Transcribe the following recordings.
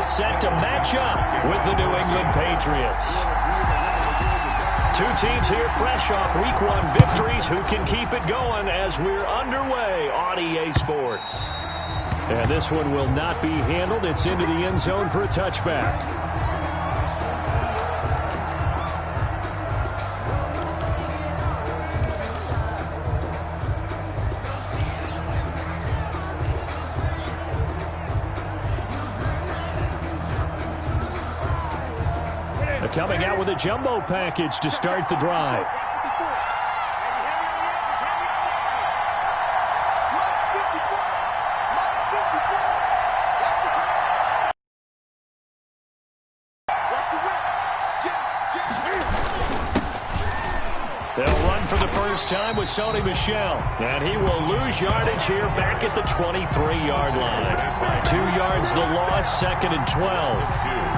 set to match up with the New England Patriots. Two teams here fresh off Week 1 victories who can keep it going as we're underway on EA Sports. And this one will not be handled. It's into the end zone for a touchback. Coming out with a jumbo package to start the drive. They'll run for the first time with Sony Michel, and he will lose yardage here back at the 23-yard line. 2 yards the loss, 2nd and 12.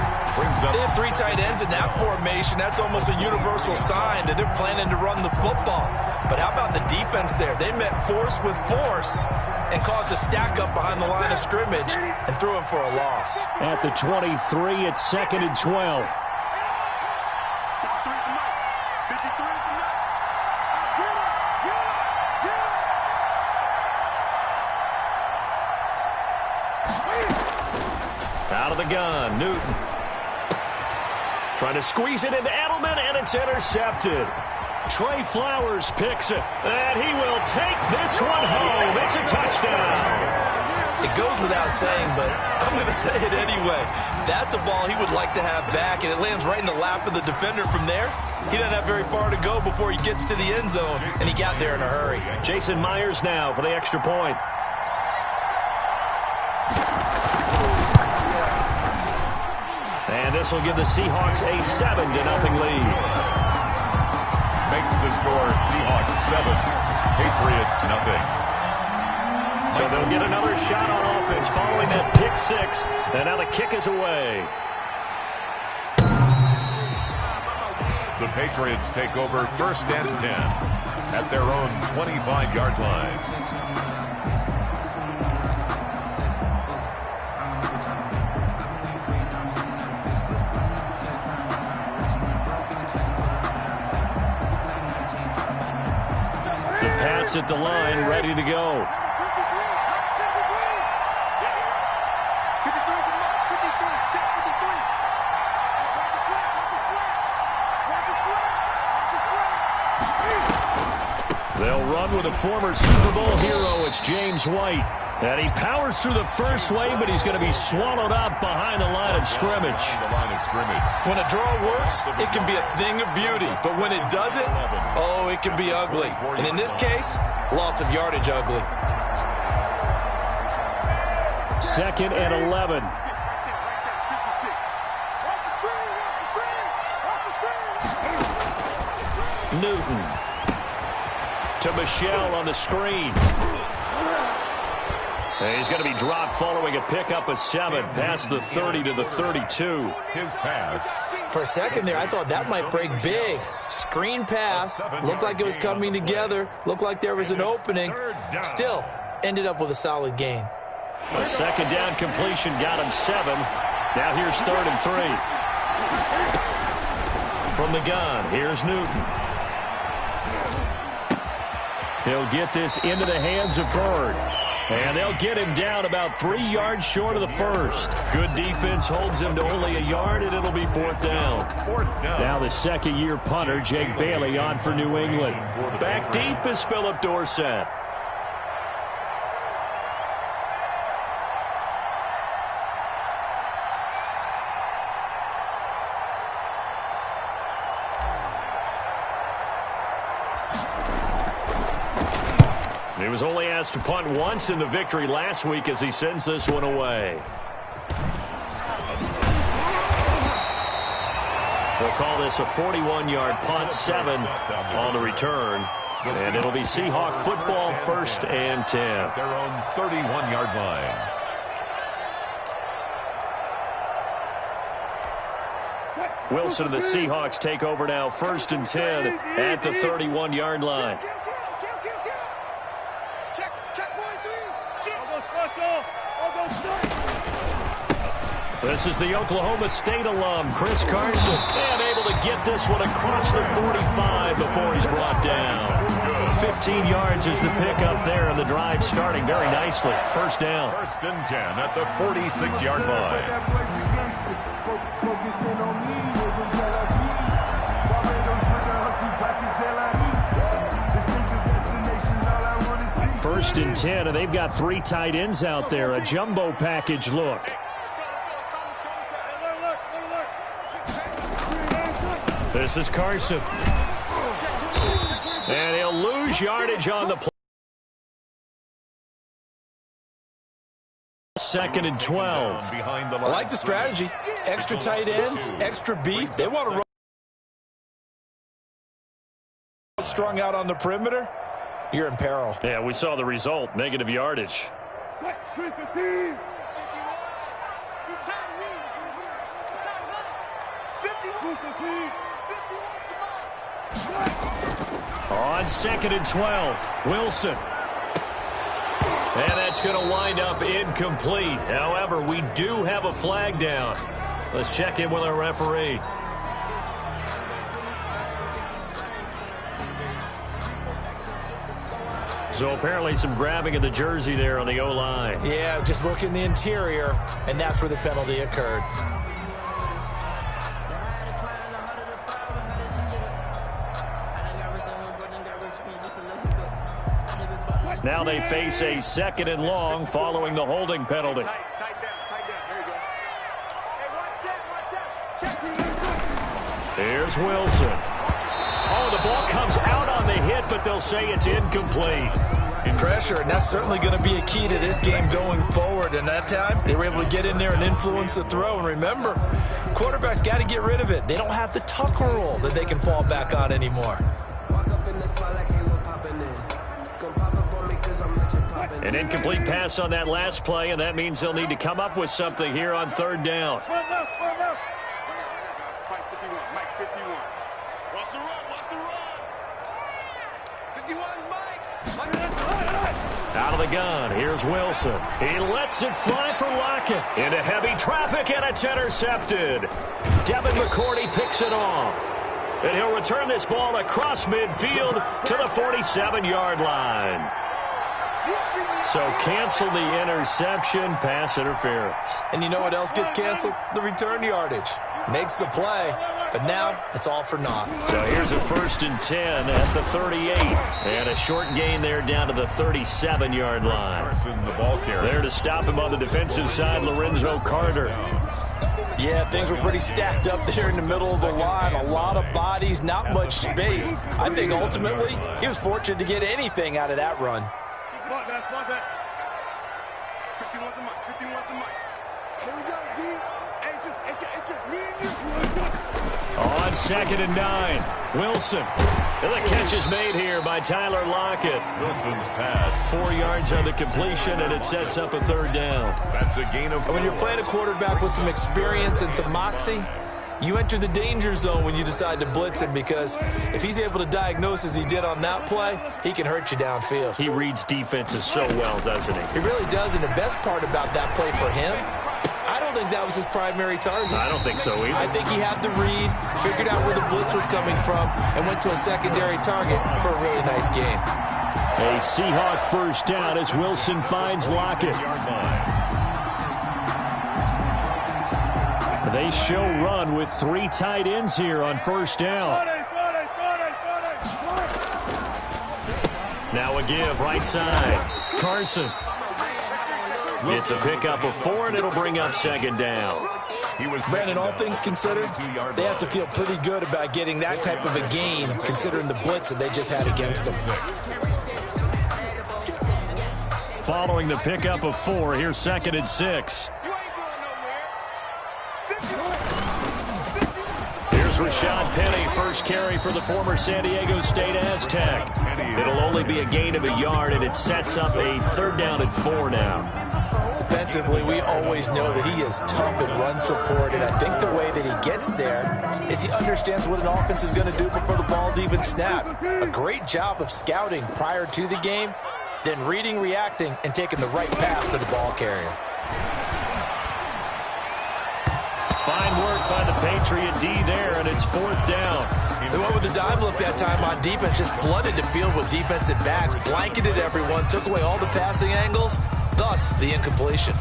They have 3 tight ends in that formation. That's almost a universal sign that they're planning to run the football. But how about the defense there? They met force with force and caused a stack up behind the line of scrimmage and threw him for a loss. At the 23, it's 2nd and 12. Out of the gun, Newton. Trying to squeeze it into Edelman, and it's intercepted. Trey Flowers picks it, and he will take this one home. It's a touchdown. It goes without saying, but I'm going to say it anyway. That's a ball he would like to have back, and it lands right in the lap of the defender from there. He doesn't have very far to go before he gets to the end zone, and he got there in a hurry. Jason Myers now for the extra point. And this will give the Seahawks a 7-0 lead. Makes the score Seahawks 7, Patriots nothing. So they'll get another shot on offense following that pick 6. And now the kick is away. The Patriots take over 1st and 10 at their own 25-yard line. At the line, ready to go. They'll run with a former Super Bowl hero. It's James White. And he powers through the first wave, but he's going to be swallowed up behind the line of scrimmage. When a draw works, it can be a thing of beauty. But when it doesn't, oh, it can be ugly. And in this case, loss of yardage ugly. 2nd and 11. Newton to Michel on the screen. And he's going to be dropped following a pickup of 7 past the 30 to the 32. His pass. For a second there, I thought that might break big. Screen pass. Looked like it was coming together. Looked like there was an opening. Still, ended up with a solid gain. A 2nd down completion got him 7. Now here's 3rd and 3. From the gun, here's Newton. He'll get this into the hands of Bird. And they'll get him down about 3 yards short of the first. Good defense holds him to only a yard, and it'll be 4th down. Now the 2nd-year punter, Jake Bailey, on for New England. Back deep is Philip Dorsett. He was only asked to punt once in the victory last week as he sends this one away. We'll call this a 41-yard punt, 7 on the return. And it'll be Seahawk football, 1st and 10. Their own 31-yard line. Wilson and the Seahawks take over now, 1st and 10 at the 31-yard line. This is the Oklahoma State alum, Chris Carson, and able to get this one across the 45 before he's brought down. 15 yards is the pickup there, and the drive starting very nicely. First down. First and 10 at the 46-yard line. First and 10, and they've got 3 tight ends out there. A jumbo package look. This is Carson. And he'll lose yardage on the play. Second and 12. I like the strategy. Extra tight ends, extra beef. They want to run strung out on the perimeter. You're in peril. Yeah, we saw the result. Negative yardage. On second and 12, Wilson. And that's going to wind up incomplete. However, we do have a flag down. Let's check in with our referee. So apparently some grabbing of the jersey there on the O-line. Yeah, just look in the interior, and that's where the penalty occurred. Now they face a second and long following the holding penalty. Here's Wilson. Oh, the ball comes out on the hit, but they'll say it's incomplete. Pressure, and that's certainly going to be a key to this game going forward. And that time, they were able to get in there and influence the throw. And remember, quarterbacks got to get rid of it. They don't have the tuck rule that they can fall back on anymore. An incomplete pass on that last play, and that means they'll need to come up with something here on third down. Out of the gun, here's Wilson. He lets it fly for Lockett. Into heavy traffic, and it's intercepted. Devin McCourty picks it off. And he'll return this ball across midfield to the 47-yard line. So cancel the interception, pass interference. And you know what else gets canceled? The return yardage. Makes the play, but now it's all for naught. So here's a first and 10 at the 38. And a short gain there down to the 37-yard line. The ball carrier. There to stop him on the defensive side, Lorenzo Carter. Yeah, things were pretty stacked up there in the middle of the line. A lot of bodies, not much space. I think ultimately he was fortunate to get anything out of that run. On second and 9, Wilson. And the catch is made here by Tyler Lockett. Wilson's pass. 4 yards on the completion, and it sets up a third down. That's a gain of 4. When you're playing a quarterback with some experience and some moxie, you enter the danger zone when you decide to blitz him, because if he's able to diagnose as he did on that play, he can hurt you downfield. He reads defenses so well, doesn't he? He really does, and the best part about that play for him, I don't think that was his primary target. I don't think so either. I think he had the read, figured out where the blitz was coming from, and went to a secondary target for a really nice game. A Seahawk first down as Wilson finds Lockett. They show run with 3 tight ends here on first down. Now a give right side. Carson. It's a pickup of 4, and it'll bring up second down. Brandon, all things considered, they have to feel pretty good about getting that type of a gain, considering the blitz that they just had against them. Following the pickup of 4, here's second and 6. Here's Rashad Penny, first carry for the former San Diego State Aztec. It'll only be a gain of a yard, and it sets up a third down at 4 now. Defensively, we always know that he is tough in run support, and I think the way that he gets there is he understands what an offense is going to do before the ball's even snapped. A great job of scouting prior to the game, then reading, reacting, and taking the right path to the ball carrier. Fine work by the Patriot D there, and it's 4th down. They went with the dime look that time on defense, just flooded the field with defensive backs, blanketed everyone, took away all the passing angles, thus the incompletion.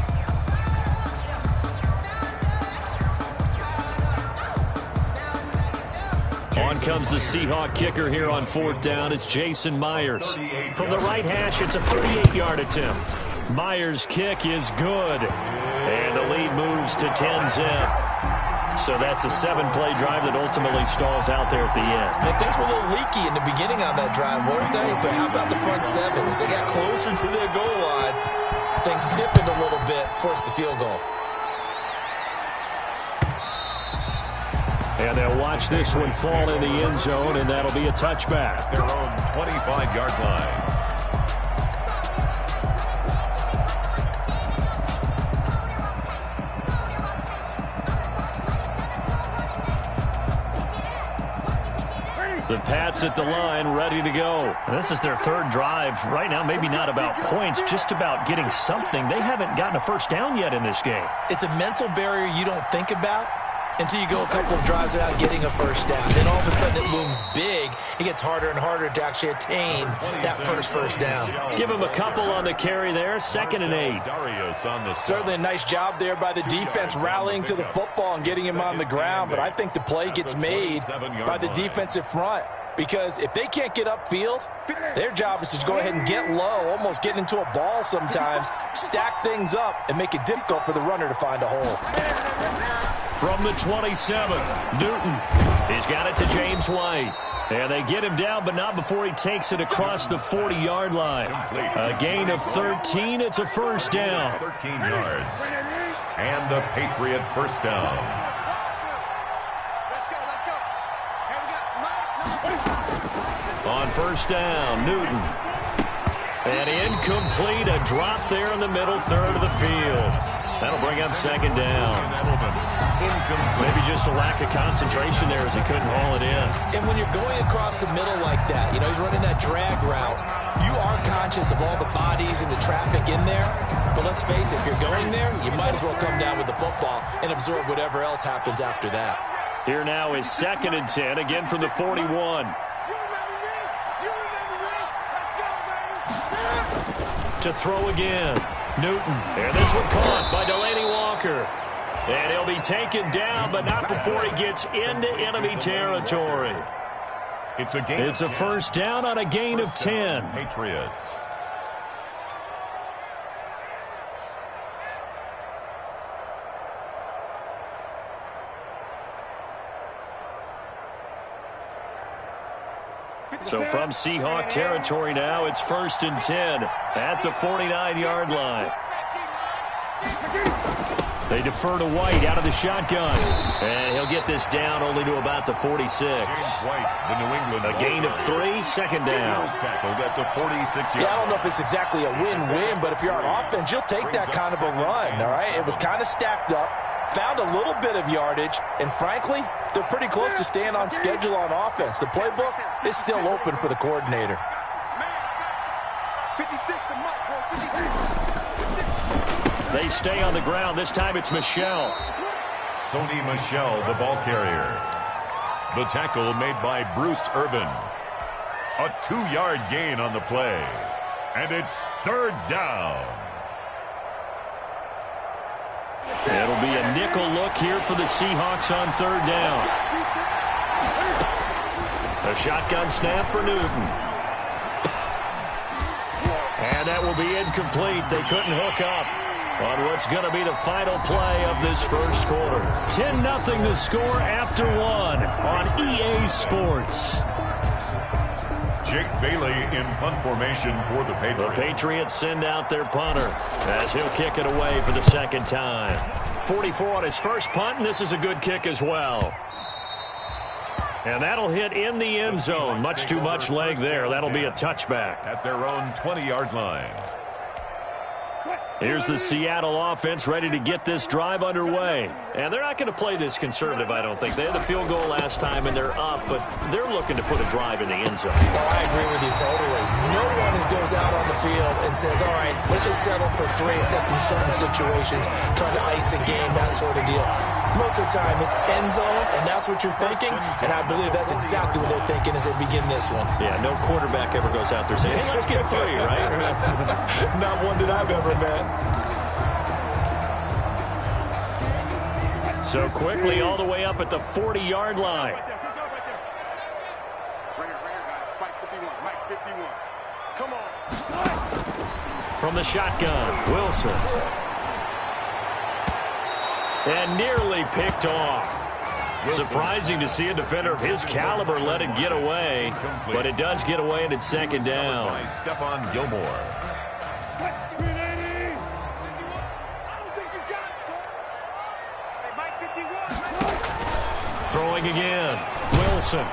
On comes the Seahawk kicker here on 4th down. It's Jason Myers. From the right hash, it's a 38-yard attempt. Myers' kick is good. And the lead moves to 10-zip. So that's a 7-play drive that ultimately stalls out there at the end. And things were a little leaky in the beginning on that drive, weren't they? But how about the front 7? As they got closer to their goal line, things stiffened a little bit, forced the field goal. And they'll watch this one fall in the end zone, and that'll be a touchback. Their own 25-yard line. The Pats at the line, ready to go. And this is their 3rd drive. Right now, maybe not about points, just about getting something. They haven't gotten a first down yet in this game. It's a mental barrier you don't think about until you go a couple of drives without getting a first down. Then all of a sudden it looms big. It gets harder and harder to actually attain that first down. Give him a couple on the carry there. 2nd and 8. Certainly a nice job there by the defense rallying to the football and getting him on the ground. But I think the play gets made by the defensive front. Because if they can't get upfield, their job is to go ahead and get low, almost get into a ball sometimes, stack things up, and make it difficult for the runner to find a hole. From the 27, Newton. He's got it to James White. And they get him down, but not before he takes it across the 40-yard line. A gain of 13. It's a first down. 13 yards. And a Patriot first down. On first down, Newton. And incomplete, a drop there in the middle third of the field. That'll bring up 2nd down. Maybe just a lack of concentration there as he couldn't haul it in. And when you're going across the middle like that, you know, he's running that drag route, you are conscious of all the bodies and the traffic in there. But let's face it, if you're going there, you might as well come down with the football and absorb whatever else happens after that. Here now is 2nd and 10, again from the 41. To throw again, Newton. And this one caught by Delaney Walker. And he'll be taken down, but not before he gets into enemy territory. It's a first down on a gain of 10. Patriots. So from Seahawk territory now, it's 1st and 10 at the 49-yard line. They defer to White out of the shotgun. And he'll get this down only to about the 46. White, the New England. A gain of 3, 2nd down. Tackled at the 46-yard. Yeah, I don't know if it's exactly a win-win, but if you're on offense, you'll take that kind of a run, all right? It was kind of stacked up, found a little bit of yardage, and frankly, they're pretty close to staying on schedule on offense. The playbook is still open for the coordinator. They stay on the ground. This time it's Michel. Sony Michel, the ball carrier. The tackle made by Bruce Irvin. A 2-yard gain on the play. And it's 3rd down. It'll be a nickel look here for the Seahawks on 3rd down. A shotgun snap for Newton. And that will be incomplete. They couldn't hook up on what's going to be the final play of this first quarter. 10-0 the score after 1 on EA Sports. Jake Bailey in punt formation for the Patriots. The Patriots send out their punter as he'll kick it away for the 2nd time. 44 on his first punt, and this is a good kick as well. And that'll hit in the end zone. Much too much leg there. That'll be a touchback. At their own 20-yard line. Here's the Seattle offense ready to get this drive underway. And they're not going to play this conservative, I don't think. They had the field goal last time, and they're up, but they're looking to put a drive in the end zone. Oh, I agree with you totally. No one goes out on the field and says, all right, let's just settle for 3, except in certain situations, trying to ice a game, that sort of deal. Most of the time, it's end zone, and that's what you're thinking, and I believe that's exactly what they're thinking as they begin this one. Yeah, no quarterback ever goes out there saying, hey, let's get 3, right? Not one that I've ever met. So quickly all the way up at the 40-yard line. Come on. From the shotgun, Wilson. And nearly picked off. Surprising to see a defender of his caliber let it get away, but it does get away and it's second down. By Stephon Gilmore. Throwing again, Wilson.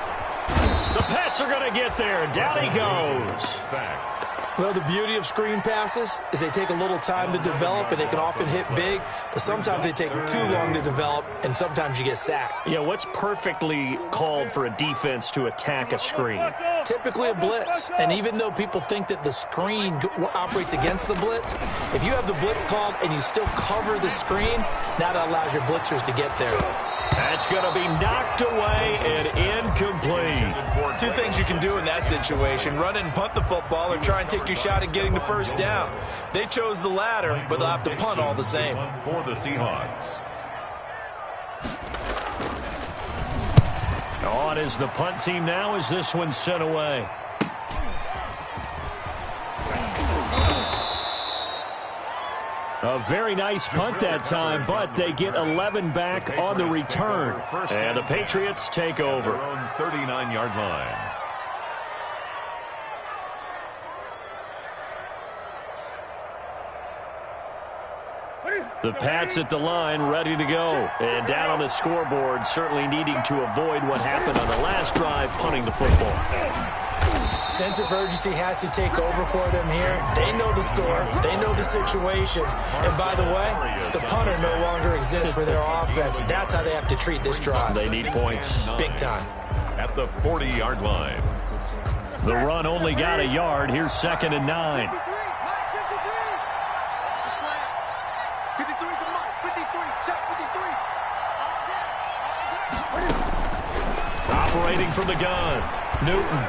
The Pats are going to get there. Down he goes. Sack. Well, the beauty of screen passes is they take a little time to develop, and they can often hit big, but sometimes they take too long to develop, and sometimes you get sacked. Yeah, what's perfectly called for a defense to attack a screen? Typically a blitz, and even though people think that the screen operates against the blitz, if you have the blitz called and you still cover the screen, now that allows your blitzers to get there. That's going to be knocked away and incomplete. Two things you can do in that situation: run and punt the football, or try and take your shot at getting the first down. They chose the latter, but they'll have to punt all the same. For the Seahawks. On is the punt team now as this one's sent away. A very nice punt that time, but they get 11 back on the return. And the Patriots take over. Their own 39-yard line. The Pats at the line, ready to go. And down on the scoreboard, certainly needing to avoid what happened on the last drive, punting the football. Sense of urgency has to take over for them here. They know the score. They know the situation. And by the way, the punter no longer exists for their offense. That's how they have to treat this drive. They need points. Big time. At the 40-yard line. The run only got a yard. Here's 2nd and 9. 53, 53 for Mike. 53, check 53. Operating from the gun, Newton.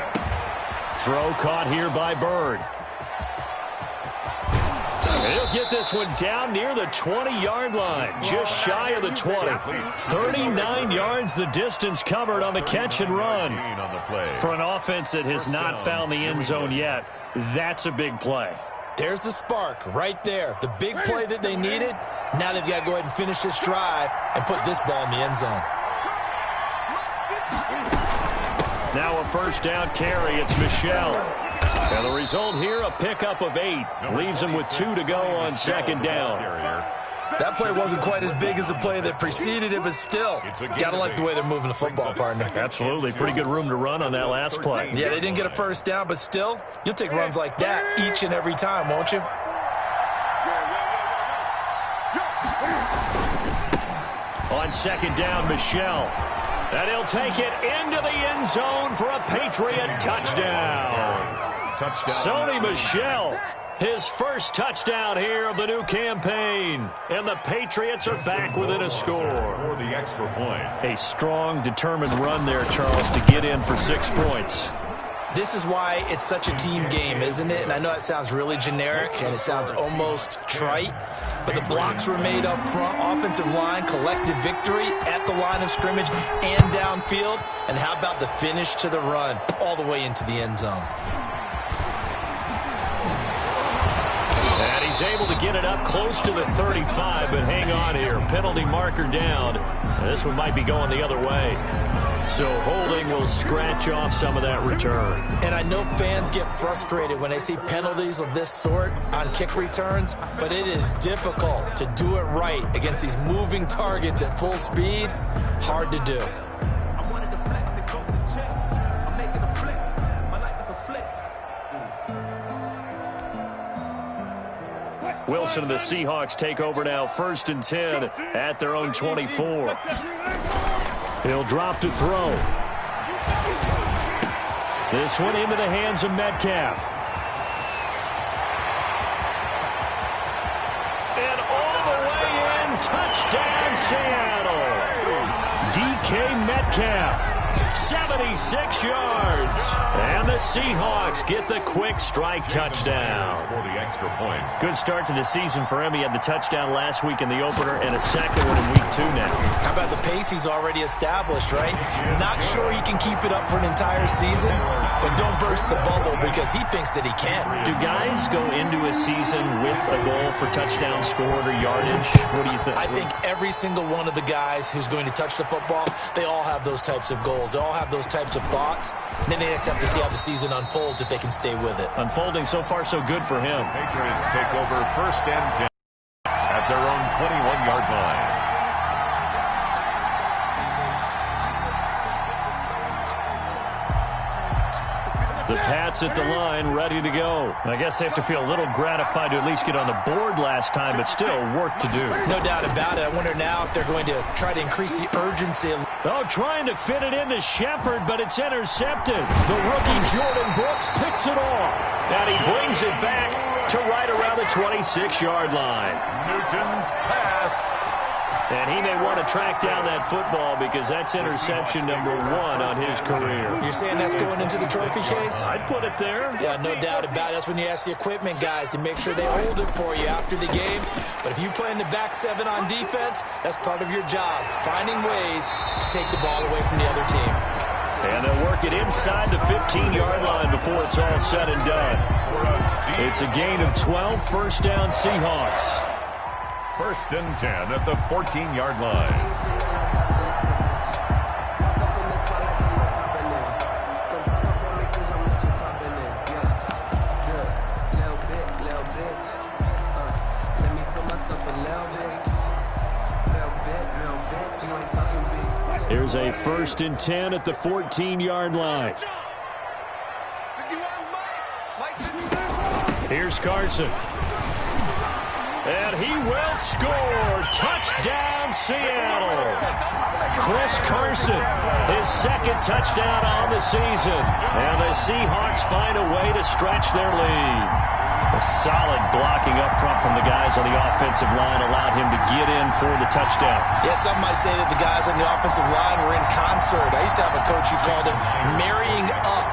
Throw caught here by Bird. He'll get this one down near the 20-yard line, just shy of the 20. 39 yards the distance covered on the catch and run. For an offense that has not found the end zone yet, that's a big play. There's the spark right there. The big play that they needed. Now they've got to go ahead and finish this drive and put this ball in the end zone. Now a first down carry. It's Michel. And the result here, a pickup of 8. Leaves him with 2 to go on 2nd down. That play wasn't quite as big as the play that preceded it, but still, got to like the way they're moving the football, partner. Absolutely. Pretty good room to run on that last play. Yeah, they didn't get a first down, but still, you'll take runs like that each and every time, won't you? On 2nd down, Michel. And he'll take it into the end zone for a Patriot touchdown. Sony Michel, his first touchdown here of the new campaign. And the Patriots are back within a score. For the extra point. A strong, determined run there, Charles, to get in for 6 points. This is why it's such a team game, isn't it? And I know it sounds really generic and it sounds almost trite, but the blocks were made up front, offensive line, collected victory at the line of scrimmage and downfield. And how about the finish to the run all the way into the end zone? And he's able to get it up close to the 35, but hang on here. Penalty marker down. And this one might be going the other way. So holding will scratch off some of that return. And I know fans get frustrated when they see penalties of this sort on kick returns, but it is difficult to do it right against these moving targets at full speed. Hard to do. Wilson and the Seahawks take over now, 1st and 10 at their own 24. He'll drop to throw. This one into the hands of Metcalf. And all the way in, touchdown Seattle. Metcalf. 76 yards. And the Seahawks get the quick strike touchdown. For the extra point. Good start to the season for him. He had the touchdown last week in the opener and a second one in week 2 now. How about the pace he's already established, right? Not sure he can keep it up for an entire season, but don't burst the bubble because he thinks that he can. Do guys go into a season with a goal for touchdown scored or yardage? What do you think? I think every single one of the guys who's going to touch the football, they all have those types of goals. They all have those types of thoughts. And then they just have to see how the season unfolds if they can stay with it. Unfolding so far so good for him. Patriots take over 1st and 10 at their own 21-yard line. The Pats at the line, ready to go. I guess they have to feel a little gratified to at least get on the board last time, but still work to do. No doubt about it. I wonder now if they're going to try to increase the urgency. Oh, trying to fit it into Shepard, but it's intercepted. The rookie Jordan Brooks picks it off, and he brings it back to right around the 26-yard line. Newton's pass. And he may want to track down that football because that's interception number 1 on his career. You're saying that's going into the trophy case? I'd put it there. Yeah, no doubt about it. That's when you ask the equipment guys to make sure they hold it for you after the game. But if you play in the back 7 on defense, that's part of your job, finding ways to take the ball away from the other team. And they'll work it inside the 15-yard line before it's all said and done. It's a gain of 12, first down Seahawks. 1st and 10 at the 14-yard line. Here's a 1st and 10 at the 14-yard line. Here's Carson. And he will score. Touchdown, Seattle. Chris Carson, his 2nd touchdown on the season. And the Seahawks find a way to stretch their lead. A solid blocking up front from the guys on the offensive line allowed him to get in for the touchdown. Yeah, some might say that the guys on the offensive line were in concert. I used to have a coach who called it marrying up.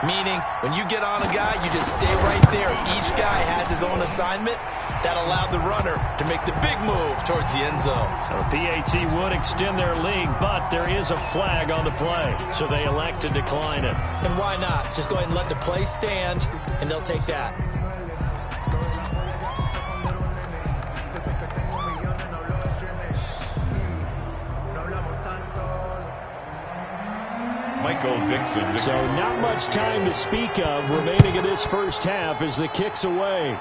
Meaning, when you get on a guy, you just stay right there. Each guy has his own assignment. That allowed the runner to make the big move towards the end zone. A PAT would extend their lead, but there is a flag on the play, so they elect to decline it. And why not? Just go ahead and let the play stand, and they'll take that. Michael Dixon. So not much time to speak of remaining in this first half as the kick's away.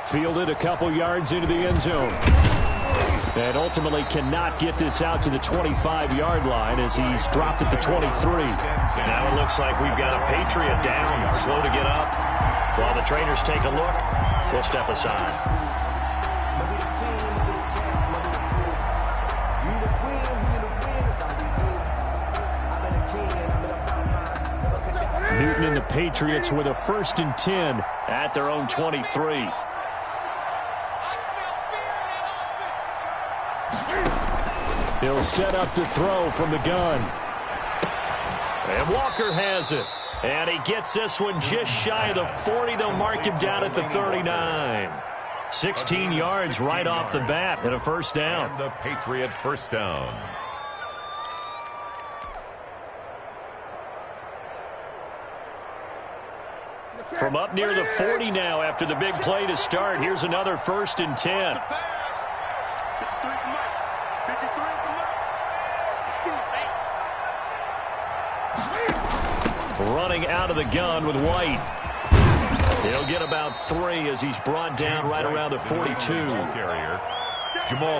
Fielded a couple yards into the end zone. And ultimately cannot get this out to the 25-yard line as he's dropped at the 23. Now it looks like we've got a Patriot down, slow to get up. While the trainers take a look, we'll step aside. Newton and the Patriots with a 1st and 10 at their own 23. He'll set up to throw from the gun. And Walker has it. And he gets this one just shy of the 40. They'll mark him down at the 39. 16 yards right off the bat and a first down. And the Patriot first down. From up near the 40 now after the big play to start. Here's another 1st and 10. Running out of the gun with White. He'll get about 3 as he's brought down right around the 42.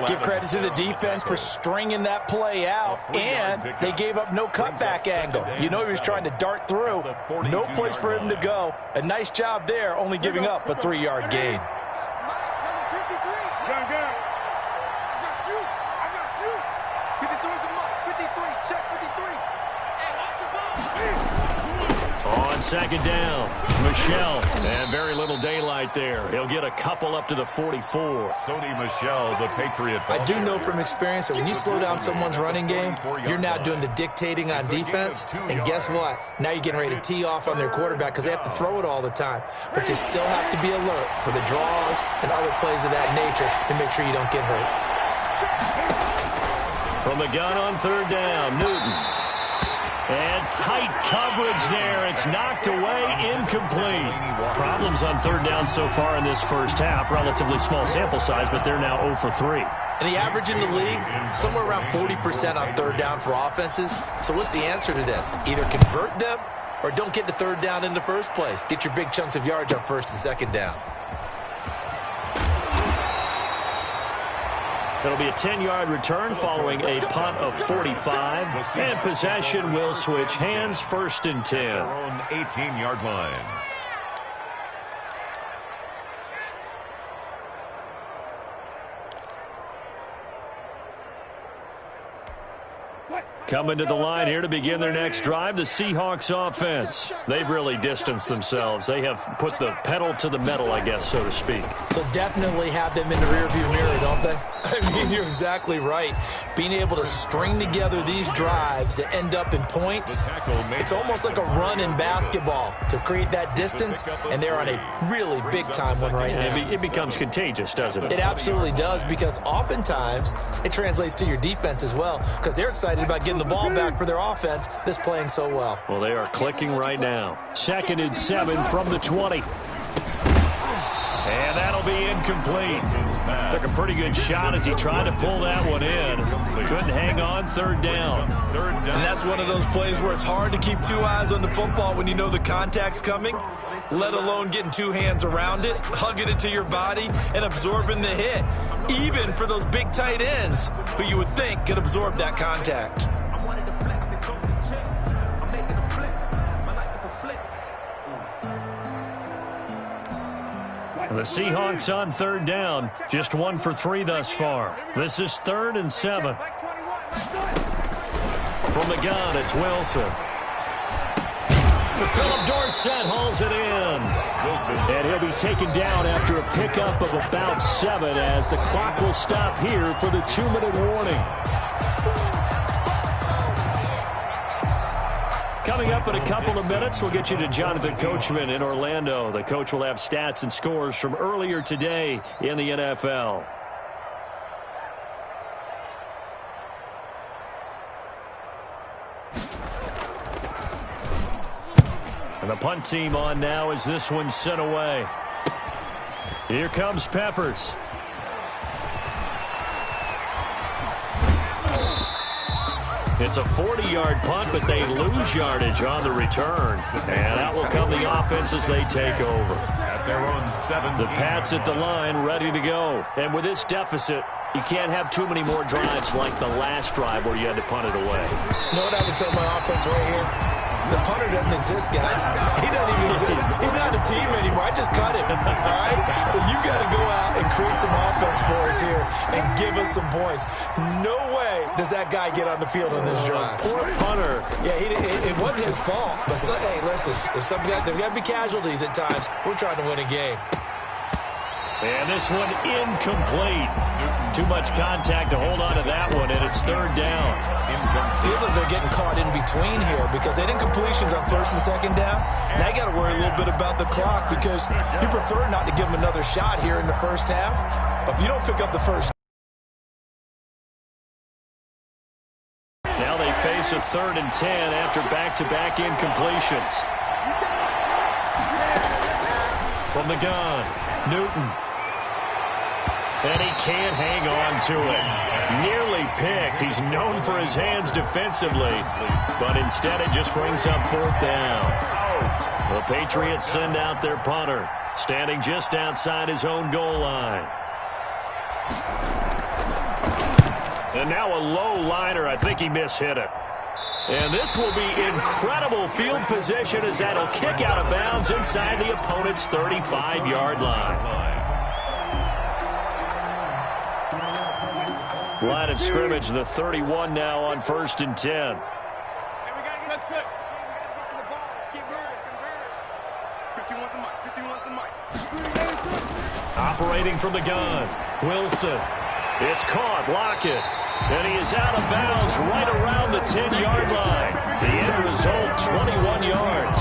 Give credit to the defense for stringing that play out, and they gave up no cutback angle. You know he was trying to dart through. No place for him to go. A nice job there, only giving up a 3-yard gain. On On second down, Michel. And very little daylight there. He'll get a couple up to the 44. Sony Michel, the Patriot. I do know from experience that when you slow down someone's running game, you're now doing the dictating on defense. And guess what? Now you're getting ready to tee off on their quarterback because they have to throw it all the time. But you still have to be alert for the draws and other plays of that nature to make sure you don't get hurt. From the gun on third down, Newton. And tight coverage there. It's knocked away, incomplete. Problems on third down so far in this first half. Relatively small sample size, but they're now 0 for 3. And the average in the league, somewhere around 40% on third down for offenses. So what's the answer to this? Either convert them or don't get to third down in the first place. Get your big chunks of yards on first and second down. It'll be a 10-yard return following a punt of 45. And possession will switch hands, 1st and 10. Their own 18-yard line. Coming to the line here to begin their next drive, the Seahawks offense. They've really distanced themselves. They have put the pedal to the metal, I guess, so to speak. So definitely have them in the rearview mirror, don't they? I mean, you're exactly right. Being able to string together these drives that end up in points, it's almost like a run in basketball to create that distance, and they're on a really big-time one right now. It becomes contagious, doesn't it? It absolutely does, because oftentimes it translates to your defense as well, because they're excited about getting the ball back for their offense that's playing so well. Well, they are clicking right now. 2nd and 7 from the 20. And that'll be incomplete. Took a pretty good shot as he tried to pull that one in. Couldn't hang on, 3rd down. And that's one of those plays where it's hard to keep 2 eyes on the football when you know the contact's coming, let alone getting 2 hands around it, hugging it to your body, and absorbing the hit, even for those big tight ends who you would think could absorb that contact. The Seahawks on 3rd down, just 1 for 3 thus far. This is 3rd and 7. From the gun, it's Wilson. Philip Dorsett hauls it in. And he'll be taken down after a pickup of about 7 as the clock will stop here for the 2-minute warning. Coming up in a couple of minutes, we'll get you to Jonathan Coachman in Orlando. The coach will have stats and scores from earlier today in the NFL. And the punt team on now as this one's sent away. Here comes Peppers. It's a 40-yard punt, but they lose yardage on the return. And out will come the offense as they take over. At their own 17. The Pats at the line, ready to go. And with this deficit, you can't have too many more drives like the last drive where you had to punt it away. You know what I would tell my offense right here? The punter doesn't exist, guys. He doesn't even exist. He's not a team anymore. I just cut him, all right? So you've got to go out and create some offense for us here and give us some points. No way does that guy get on the field on this drive. Poor punter. Yeah, it wasn't his fault. But, hey, listen, there's got to be casualties at times. We're trying to win a game. And this one incomplete. Too much contact to hold on to that one, and it's 3rd down. Feels like they're getting caught in between here because they didn't completions on 1st and 2nd down. Now you got to worry a little bit about the clock because you prefer not to give them another shot here in the first half. But if you don't pick up the first. Now they face a 3rd and 10 after back-to-back incompletions. From the gun, Newton. And he can't hang on to it. Nearly picked. He's known for his hands defensively. But instead it just brings up 4th down. The Patriots send out their punter, standing just outside his own goal line. And now a low liner. I think he mishit it. And this will be incredible field position as that'll kick out of bounds inside the opponent's 35-yard line. Line of scrimmage, the 31 now on 1st and 10. And we got to get to the ball. Let's keep moving. Operating from the gun, Wilson. It's caught, Lockett. And he is out of bounds right around the 10-yard line. The end result, 21 yards.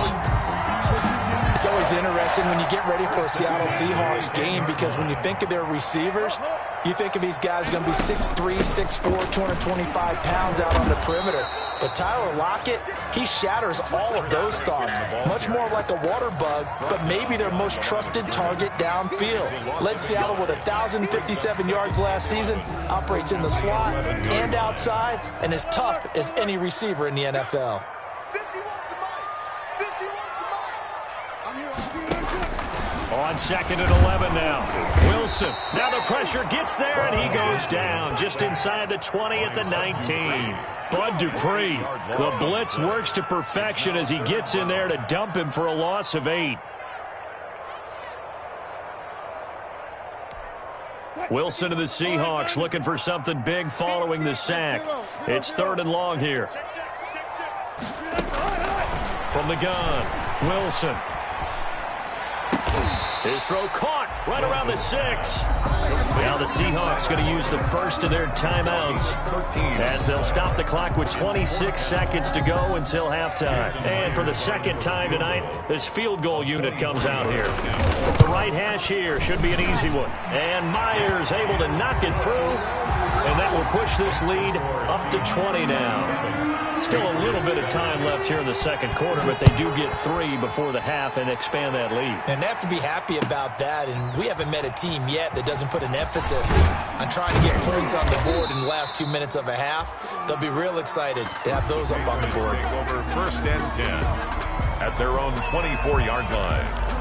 It's always interesting when you get ready for a Seattle Seahawks game, because when you think of their receivers, you think of these guys going to be 6'3", 6'4", 225 pounds out on the perimeter. But Tyler Lockett, he shatters all of those thoughts. Much more like a water bug, but maybe their most trusted target downfield. Led Seattle with 1,057 yards last season, operates in the slot and outside, and is tough as any receiver in the NFL. On 2nd and 11 now. Wilson. Now the pressure gets there, and he goes down just inside the 20 at the 19. Bud Dupree. The blitz works to perfection as he gets in there to dump him for a loss of 8. Wilson to the Seahawks looking for something big following the sack. It's 3rd and long here. From the gun, Wilson. His throw caught right around the 6. Now the Seahawks going to use the first of their timeouts as they'll stop the clock with 26 seconds to go until halftime. And for the second time tonight, this field goal unit comes out here. The right hash here should be an easy one. And Myers able to knock it through. And that will push this lead up to 20 now. Still a little bit of time left here in the second quarter, but they do get 3 before the half and expand that lead. And they have to be happy about that, and we haven't met a team yet that doesn't put an emphasis on trying to get points on the board in the last 2 minutes of a half. They'll be real excited to have those up on the board. Over 1st and 10 at their own 24-yard line.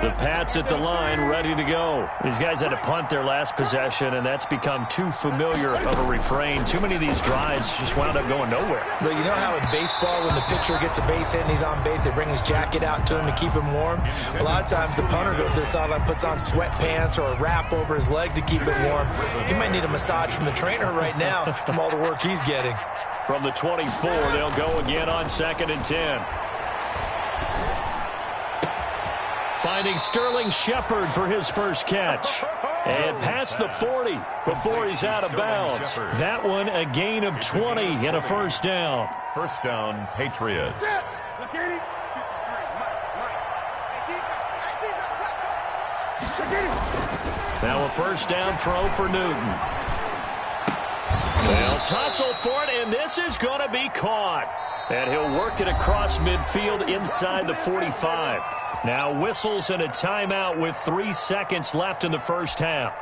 The Pats at the line, ready to go. These guys had to punt their last possession, and that's become too familiar of a refrain. Too many of these drives just wound up going nowhere. But you know how in baseball, when the pitcher gets a base hit and he's on base, they bring his jacket out to him to keep him warm? A lot of times the punter goes to the sideline, puts on sweatpants or a wrap over his leg to keep it warm. He might need a massage from the trainer right now from all the work he's getting. From the 24, they'll go again on 2nd and 10. Finding Sterling Shepard for his first catch. And past the 40 before he's out of bounds. That one a gain of 20 and a first down. First down, Patriots. Now a first down throw for Newton. They'll tussle for it, and this is going to be caught. And he'll work it across midfield inside the 45. Now whistles and a timeout with 3 seconds left in the first half.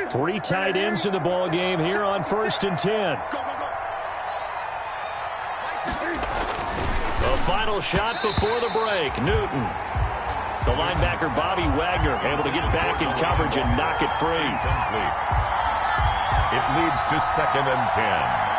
Three tight ends in the ball game here on 1st and 10. The final shot before the break, Newton. The linebacker Bobby Wagner able to get back in coverage and knock it free. It leads to 2nd and 10.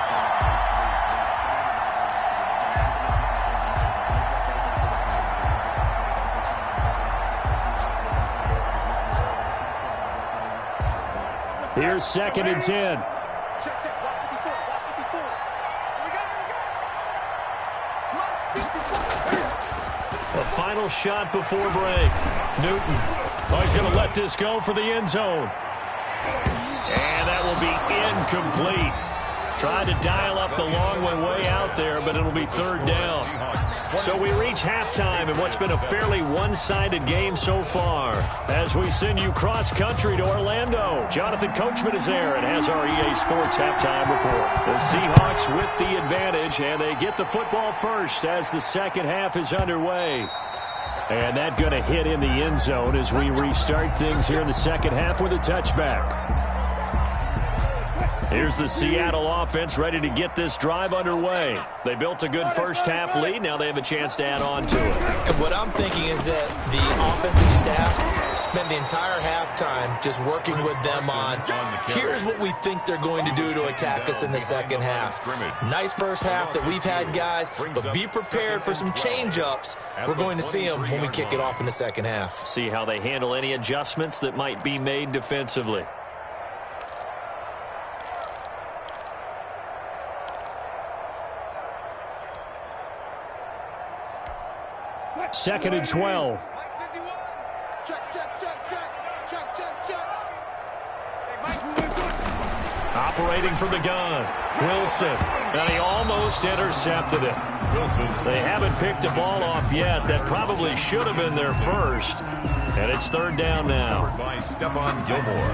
Here's 2nd and 10. The final shot before break. Newton. Oh, he's going to let this go for the end zone. And that will be incomplete. Tried to dial up the long one way out there, but it'll be 3rd down. So we reach halftime in what's been a fairly one-sided game so far. As we send you cross-country to Orlando, Jonathan Coachman is there and has our EA Sports halftime report. The Seahawks with the advantage, and they get the football first as the second half is underway. And that going to hit in the end zone as we restart things here in the second half with a touchback. Here's the Seattle offense ready to get this drive underway. They built a good first-half lead. Now they have a chance to add on to it. And what I'm thinking is that the offensive staff spent the entire halftime just working with them on, here's what we think they're going to do to attack us in the second half. Nice first half that we've had, guys, but be prepared for some change-ups. We're going to see them when we kick it off in the second half. See how they handle any adjustments that might be made defensively. Second and 12. Operating from the gun, Wilson, and he almost intercepted it. They haven't picked a ball off yet. That probably should have been their first. And it's third down now. By Stephon Gilmore.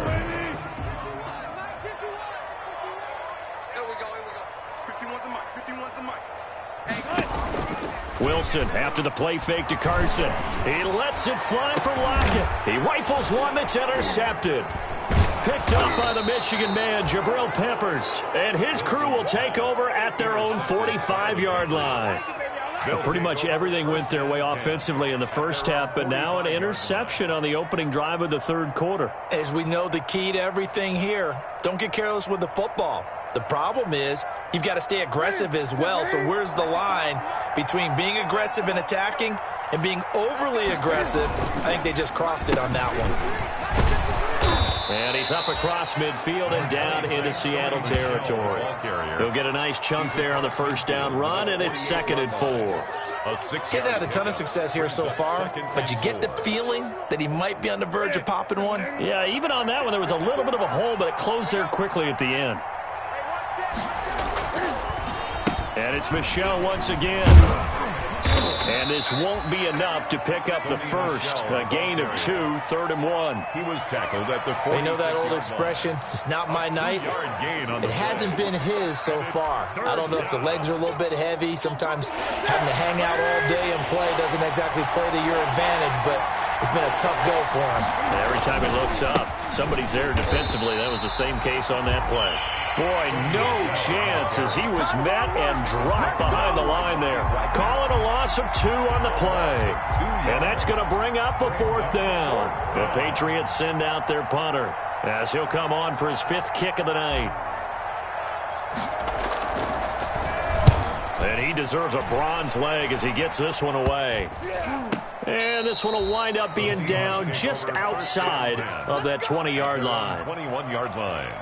Here we go. 51's the mic. 51's the mic. Wilson after the play fake to Carson. He lets it fly for Lockett. He rifles one that's intercepted. Picked up by the Michigan man, Jabril Peppers. And his crew will take over at their own 45-yard line. Well, pretty much everything went their way offensively in the first half, but now an interception on the opening drive of the third quarter. As we know, the key to everything here, don't get careless with the football. The problem is you've got to stay aggressive as well. So where's the line between being aggressive and attacking and being overly aggressive? I think they just crossed it on that one. And he's up across midfield and down into Seattle territory. He'll get a nice chunk there on the first down run, and it's second and 4. He's had a ton of success here so far, but you get the feeling that he might be on the verge of popping one. Yeah, even on that one, there was a little bit of a hole, but it closed there quickly at the end. And it's Michel once again. And this won't be enough to pick up the first. A gain of 2, third and 1. He was tackled at the 46. You know that old expression, it's not my night? It hasn't been his so far. I don't know if the legs are a little bit heavy. Sometimes having to hang out all day and play doesn't exactly play to your advantage, but it's been a tough go for him. Every time he looks up, somebody's there defensively. That was the same case on that play. Boy, no chance as he was met and dropped behind the line there. Call it a loss of 2 on the play. And that's going to bring up a fourth down. The Patriots send out their punter as he'll come on for his 5th kick of the night. And he deserves a bronze leg as he gets this one away. And this one will wind up being down just outside of that 20-yard line. 21-yard line.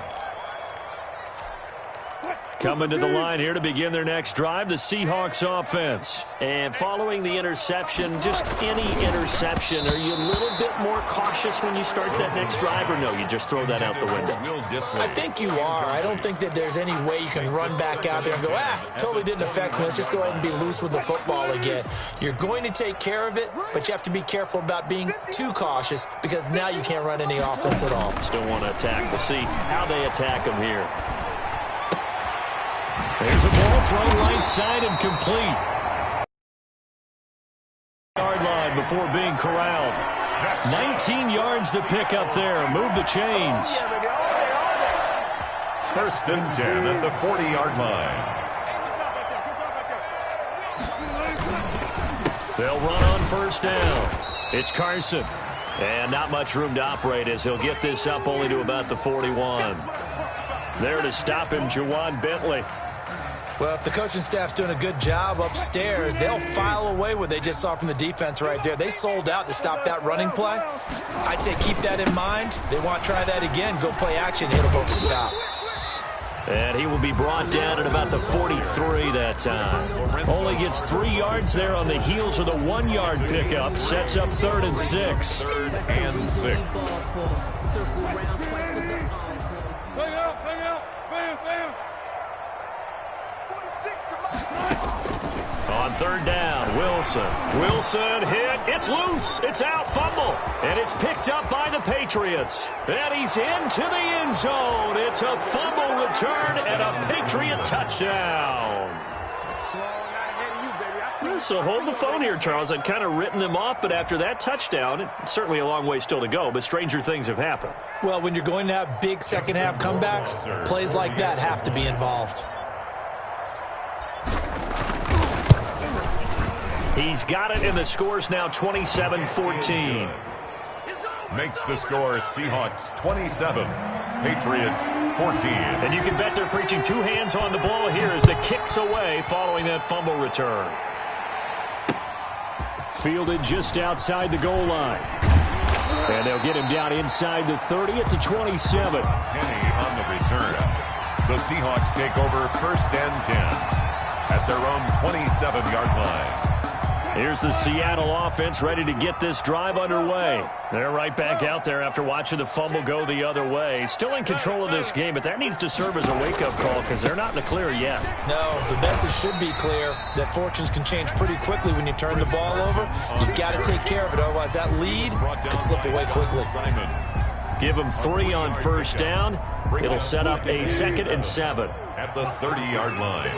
Coming to the line here to begin their next drive, the Seahawks offense. And following the interception, just any interception, are you a little bit more cautious when you start that next drive, or no, you just throw that out the window? I think you are. I don't think that there's any way you can run back out there and go, totally didn't affect me. Let's just go ahead and be loose with the football again. You're going to take care of it, but you have to be careful about being too cautious because now you can't run any offense at all. Still want to attack. We'll see how they attack them here. There's a ball thrown right side and complete. Yard line before being corralled. 19 yards to pick up there. Move the chains. First and 10 at the 40-yard line. They'll run on first down. It's Carson. And not much room to operate as he'll get this up only to about the 41. There to stop him, Juwan Bentley. Well, if the coaching staff's doing a good job upstairs, they'll file away what they just saw from the defense right there. They sold out to stop that running play. I'd say keep that in mind. They want to try that again. Go play action, hit him over the top. And he will be brought down at about the 43 that time. Only gets 3 yards there on the heels of the 1-yard pickup. Sets up 3rd and 6. 3rd and 6. On third down, Wilson. Wilson hit. It's loose. It's out. Fumble. And it's picked up by the Patriots. And he's into the end zone. It's a fumble return and a Patriot touchdown. So hold the phone here, Charles. I'd kind of written them off, but after that touchdown, it's certainly a long way still to go, but stranger things have happened. Well, when you're going to have big second-half comebacks, plays like that have to be involved. He's got it, and the score's now 27-14. Makes the score Seahawks 27, Patriots 14. And you can bet they're preaching two hands on the ball here as the kick's away following that fumble return. Fielded just outside the goal line. And they'll get him down inside the 30 at the 27. Kenny on the return. The Seahawks take over 1st and 10 at their own 27-yard line. Here's the Seattle offense ready to get this drive underway. They're right back out there after watching the fumble go the other way. Still in control of this game, but that needs to serve as a wake-up call because they're not in the clear yet. No, the message should be clear that fortunes can change pretty quickly when you turn the ball over. You've got to take care of it, otherwise that lead could slip away quickly. Give them 3 on 1st down. It'll set up a 2nd and 7. At the 30-yard line.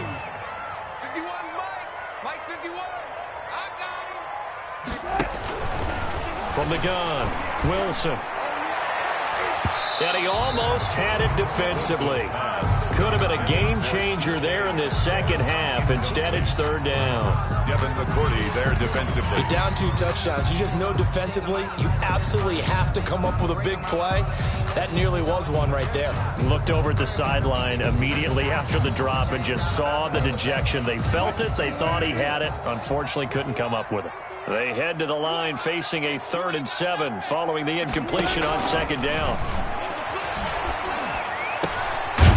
51, Mike 51. From the gun, Wilson. And he almost had it defensively. Could have been a game changer there in this second half. Instead, it's 3rd down. Devin McCourty there defensively. You're down 2 touchdowns. You just know defensively you absolutely have to come up with a big play. That nearly was one right there. Looked over at the sideline immediately after the drop and just saw the dejection. They felt it. They thought he had it. Unfortunately, couldn't come up with it. They head to the line facing a 3rd and 7 following the incompletion on 2nd down.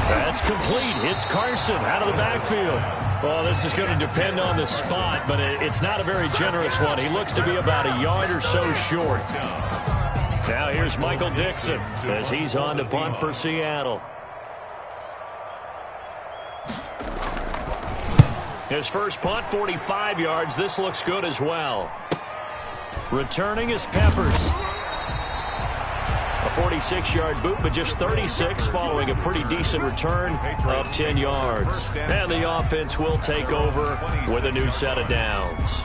That's complete. It's Carson out of the backfield. Well, this is going to depend on the spot, but it's not a very generous one. He looks to be about a yard or so short. Now here's Michael Dixon as he's on to punt for Seattle. His first punt, 45 yards. This looks good as well. Returning is Peppers. A 46-yard boot, but just 36 following a pretty decent return of 10 yards. And the offense will take over with a new set of downs.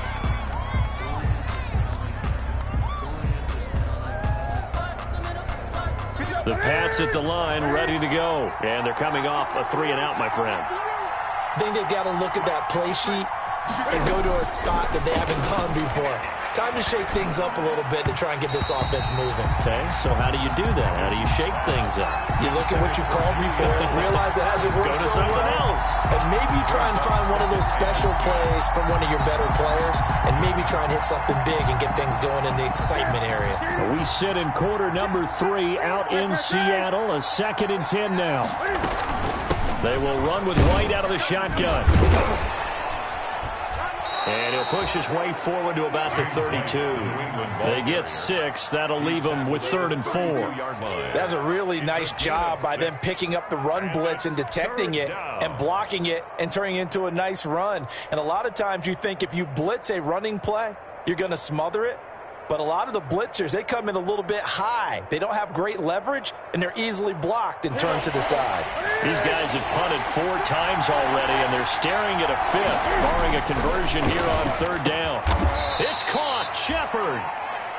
The Pats at the line ready to go. And they're coming off a 3-and-out, my friend. I think they've got to look at that play sheet and go to a spot that they haven't gone before. Time to shake things up a little bit to try and get this offense moving. Okay, so how do you do that? How do you shake things up? You look at what you've called before, realize it hasn't worked so well, and maybe try and find one of those special plays from one of your better players, and maybe try and hit something big and get things going in the excitement area. We sit in quarter number 3 out in Seattle, a 2nd and 10 now. They will run with White out of the shotgun. And he'll push his way forward to about the 32. They get 6. That'll leave them with 3rd and 4. That's a really nice job by them picking up the run blitz and detecting it and blocking it and turning it into a nice run. And a lot of times you think if you blitz a running play, you're going to smother it. But a lot of the blitzers, they come in a little bit high. They don't have great leverage, and they're easily blocked and turned to the side. These guys have punted 4 times already, and they're staring at a 5th, barring a conversion here on 3rd down. It's caught, Shepard.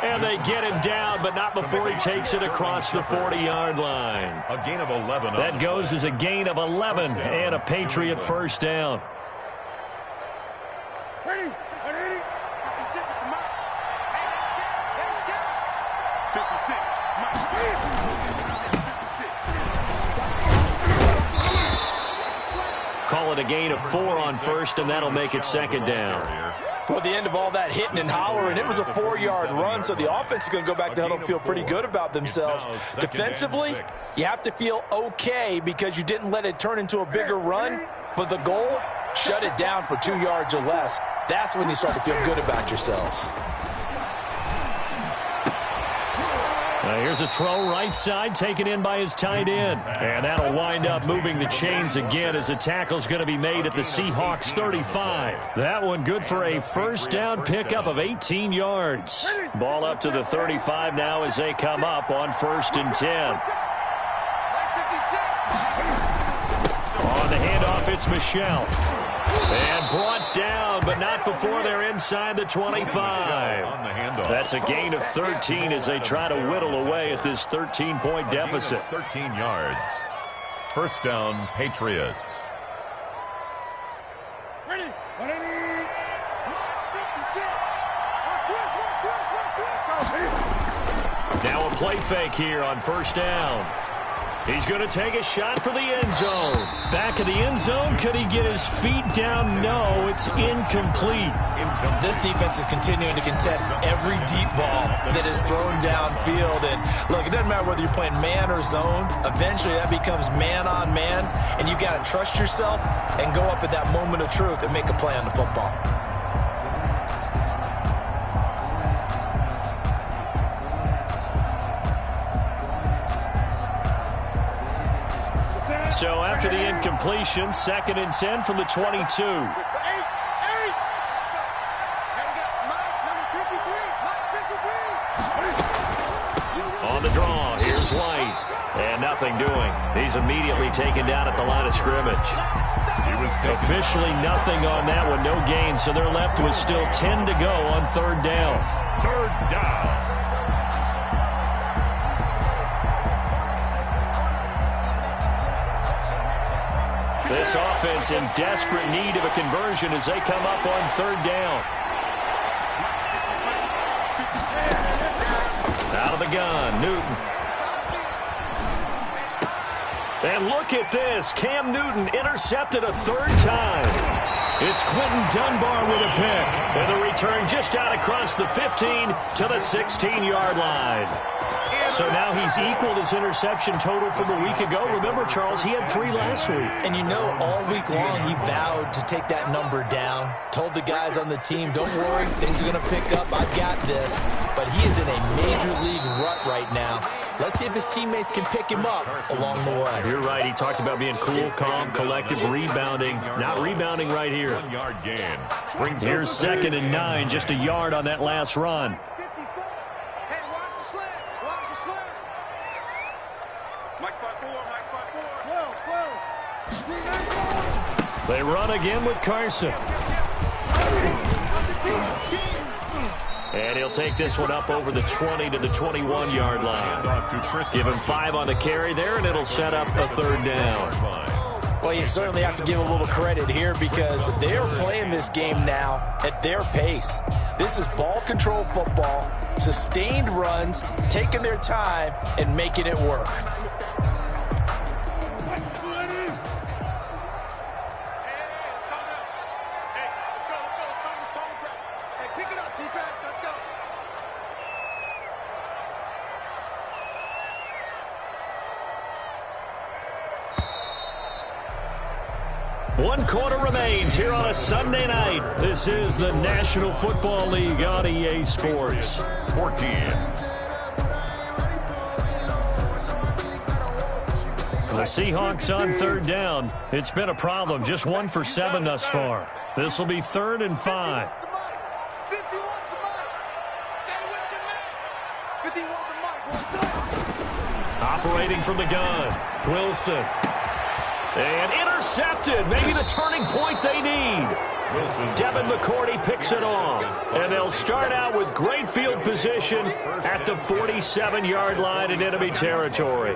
And they get him down, but not before he takes it across the 40-yard line. A gain of 11. That goes as a gain of 11 and a Patriot 1st down. Ready? 56 at the mark. Hey, that's scared. 56. Call it a gain of 4 on 1st, and that'll make it 2nd down. Well, the end of all that hitting and hollering, it was a 4-yard run, so the offense is going to go back to huddle and feel pretty good about themselves. Defensively, you have to feel okay because you didn't let it turn into a bigger run, but the goal, shut it down for 2 yards or less. That's when you start to feel good about yourselves. Here's a throw right side taken in by his tight end. And that'll wind up moving the chains again as the tackle's going to be made at the Seahawks 35. That one good for a 1st down pickup of 18 yards. Ball up to the 35 now as they come up on 1st and 10. On the handoff, it's Michelle. And brought down, but but not before they're inside the 25. That's a gain of 13 as they try to whittle away at this 13-point deficit. 13 yards. First down, Patriots. Ready? Ready? Now a play fake here on first down. He's going to take a shot for the end zone. Back of the end zone. Could he get his feet down? No, it's incomplete. This defense is continuing to contest every deep ball that is thrown downfield. And look, it doesn't matter whether you're playing man or zone. Eventually that becomes man on man. And you've got to trust yourself and go up at that moment of truth and make a play on the football. So after the incompletion, 2nd and 10 from the 22. On the draw, here's White. And nothing doing. He's immediately taken down at the line of scrimmage. Officially nothing on that one, no gain. So they're left with still 10 to go on third down. Third down. This offense in desperate need of a conversion as they come up on third down. Out of the gun, Newton. And look at this. Cam Newton intercepted a third time. It's Quentin Dunbar with a pick. And the return just out across the 15 to the 16-yard line. So now he's equaled his interception total from a week ago. Remember, Charles, he had 3 last week. And you know, all week long he vowed to take that number down. Told the guys on the team, don't worry, things are going to pick up. I've got this. But he is in a major league rut right now. Let's see if his teammates can pick him up along the way. You're right. He talked about being cool, calm, collective, rebounding. Not rebounding right here. 1 yard gain. Here's 2nd and 9, just a yard on that last run. They run again with Carson. And he'll take this one up over the 20 to the 21-yard line. Give him 5 on the carry there, and it'll set up a third down. Well, you certainly have to give a little credit here because they're playing this game now at their pace. This is ball control football, sustained runs, taking their time, and making it work. One quarter remains here on a Sunday night. This is the National Football League on EA Sports. 14. The Seahawks on third down. It's been a problem. Just 1 for 7 thus far. This will be 3rd and 5. Operating from the gun. Wilson. And intercepted. Maybe the turning point they need. Devin McCourty picks it off. And they'll start out with great field position at the 47-yard line in enemy territory.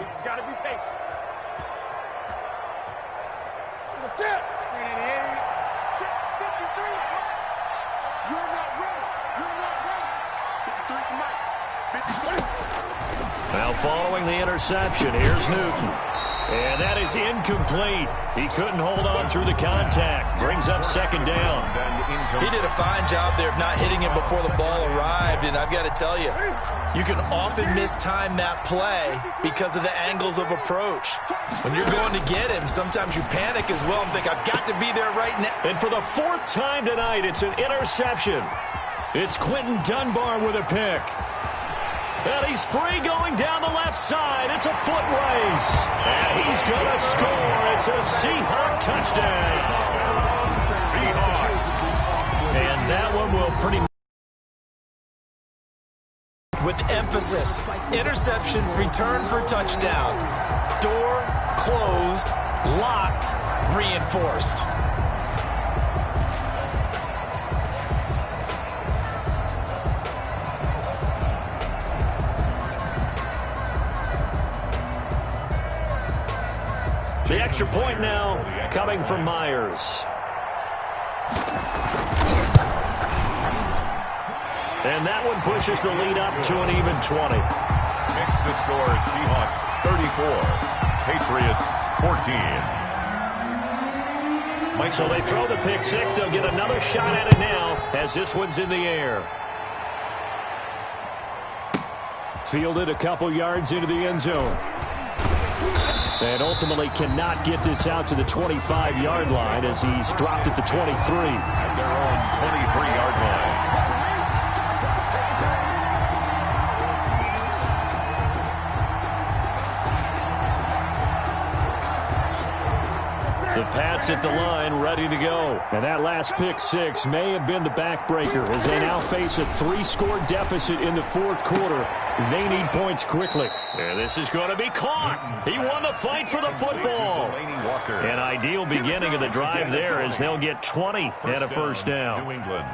Now following the interception, here's Newton. And that is incomplete. He couldn't hold on through the contact. Brings up 2nd down. He did a fine job there of not hitting it before the ball arrived. And I've got to tell you, you can often mistime that play because of the angles of approach. When you're going to get him, sometimes you panic as well and think, I've got to be there right now. And for the 4th time tonight, it's an interception. It's Quentin Dunbar with a pick. And he's free going down the left side. It's a foot race. And he's going to score. It's a Seahawk touchdown. Seahawks. And that one will pretty much. With emphasis. Interception, return for touchdown. Door closed, locked, reinforced. The extra point now coming from Myers. And that one pushes the lead up to an even 20. Makes the score Seahawks 34, Patriots 14. So they throw the pick six. They'll get another shot at it now as this one's in the air. Fielded a couple yards into the end zone. And ultimately cannot get this out to the 25-yard line as he's dropped at the 23. At their own 23-yard line. The Pats at the line, ready to go. And that last pick six may have been the backbreaker as they now face a 3-score deficit in the fourth quarter. They need points quickly. And this is going to be caught. He won the fight for the football. An ideal beginning of the drive there as they'll get 20 and a first down. New England.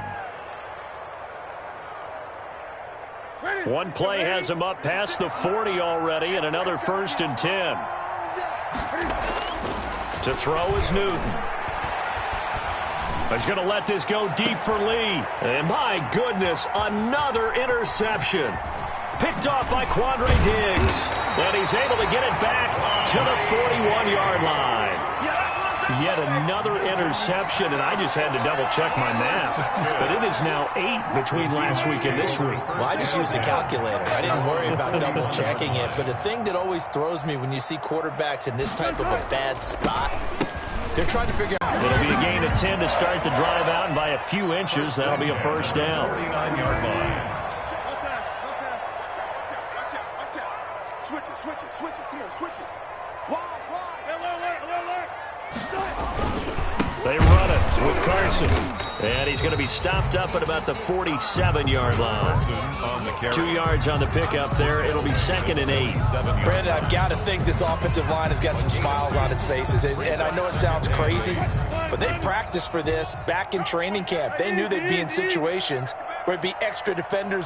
One play has him up past the 40 already, and another 1st and 10. To throw is Newton. He's going to let this go deep for Lee. And my goodness, another interception. Picked off by Quandre Diggs. And he's able to get it back to the 41-yard line. Yet another interception, and I just had to double-check my math. But it is now 8 between last week and this week. Well, I just used a calculator. I didn't worry about double-checking it. But the thing that always throws me when you see quarterbacks in this type of a bad spot, they're trying to figure out. It'll be a gain of 10 to start the drive out, and by a few inches, that'll be a first down. 49-yard line. Switch it. Come on, switch it. Wide. They run it with Carson. And he's going to be stopped up at about the 47-yard line. 2 yards on the pickup there. It'll be 2nd and 8. Brandon, I've got to think this offensive line has got some smiles on its faces. And I know it sounds crazy, but they practiced for this back in training camp. They knew they'd be in situations where it'd be extra defenders